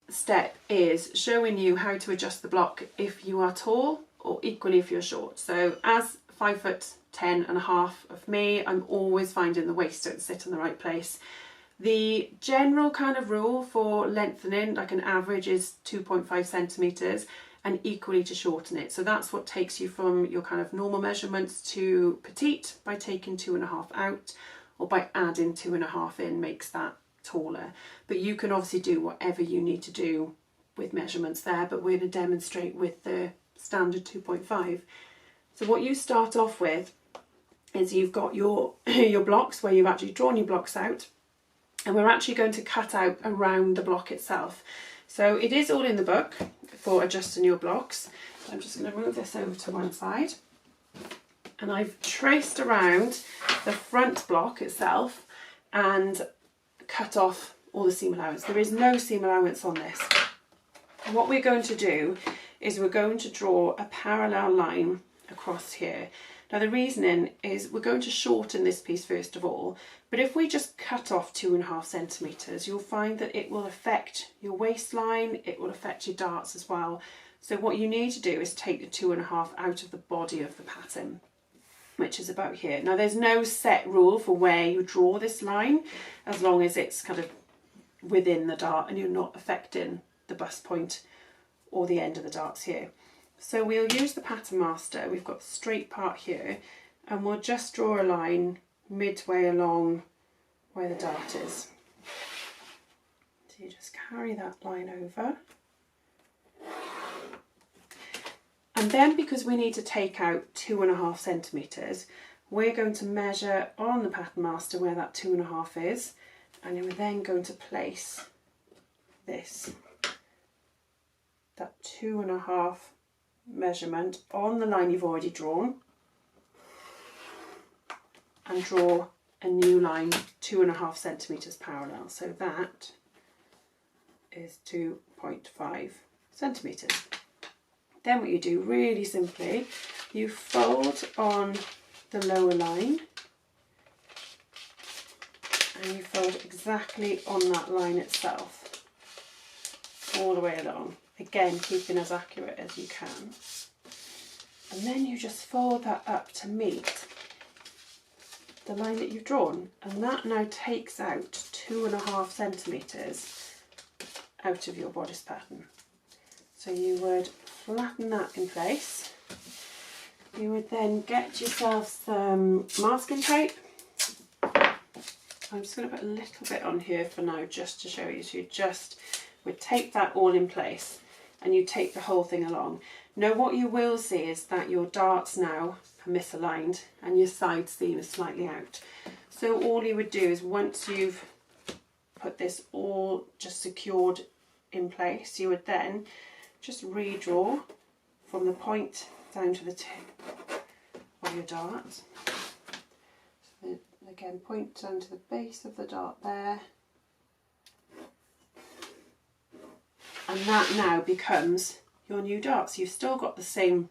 step is showing you how to adjust the block if you are tall or equally if you're short. So as 5'10.5" of me, I'm always finding the waist don't sit in the right place. The general kind of rule for lengthening, like an average, is 2.5 centimetres, and equally to shorten it. So that's what takes you from your kind of normal measurements to petite by taking 2.5 out, or by adding 2.5 in makes that taller. But you can obviously do whatever you need to do with measurements there, but we're going to demonstrate with the standard 2.5. So what you start off with is you've got your blocks where you've actually drawn your blocks out, and we're actually going to cut out around the block itself. So it is all in the book for adjusting your blocks. So I'm just going to move this over to one side, and I've traced around the front block itself and cut off all the seam allowance. There is no seam allowance on this. What we're going to do is we're going to draw a parallel line across here. Now the reasoning is we're going to shorten this piece first of all, but if we just cut off 2.5 centimetres, you'll find that it will affect your waistline, it will affect your darts as well. So what you need to do is take the 2.5 out of the body of the pattern, which is about here. Now there's no set rule for where you draw this line, as long as it's kind of within the dart and you're not affecting the bust point or the end of the darts here. So we'll use the pattern master. We've got the straight part here, and we'll just draw a line midway along where the dart is. So you just carry that line over. And then, because we need to take out 2.5 centimetres, we're going to measure on the pattern master where that 2.5 is, and we're then going to place this, that 2.5 measurement on the line you've already drawn, and draw a new line 2.5 centimetres parallel. So that is 2.5 centimetres. Then what you do really simply, you fold on the lower line, and you fold exactly on that line itself all the way along. Again, keeping as accurate as you can. And then you just fold that up to meet the line that you've drawn. And that now takes out 2.5 centimetres out of your bodice pattern. So you would flatten that in place. You would then get yourself some masking tape. I'm just going to put a little bit on here for now just to show you. So you just would tape that all in place, and you tape the whole thing along. Now what you will see is that your darts now are misaligned and your side seam is slightly out. So all you would do is, once you've put this all just secured in place, you would then just redraw from the point down to the tip of your dart. So again, point down to the base of the dart there. And that now becomes your new dart. So you've still got the same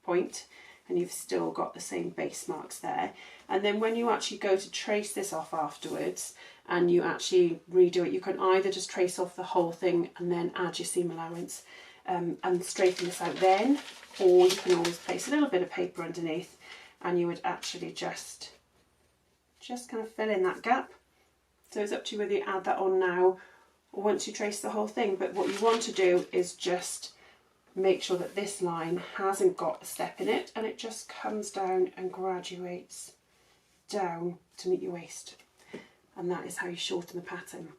point and you've still got the same base marks there. And then when you actually go to trace this off afterwards and you actually redo it, you can either just trace off the whole thing and then add your seam allowance and straighten this out then, or you can always place a little bit of paper underneath and you would actually just kind of fill in that gap. So it's up to you whether you add that on now or once you trace the whole thing. But what you want to do is just make sure that this line hasn't got a step in it and it just comes down and graduates down to meet your waist. And that is how you shorten the pattern.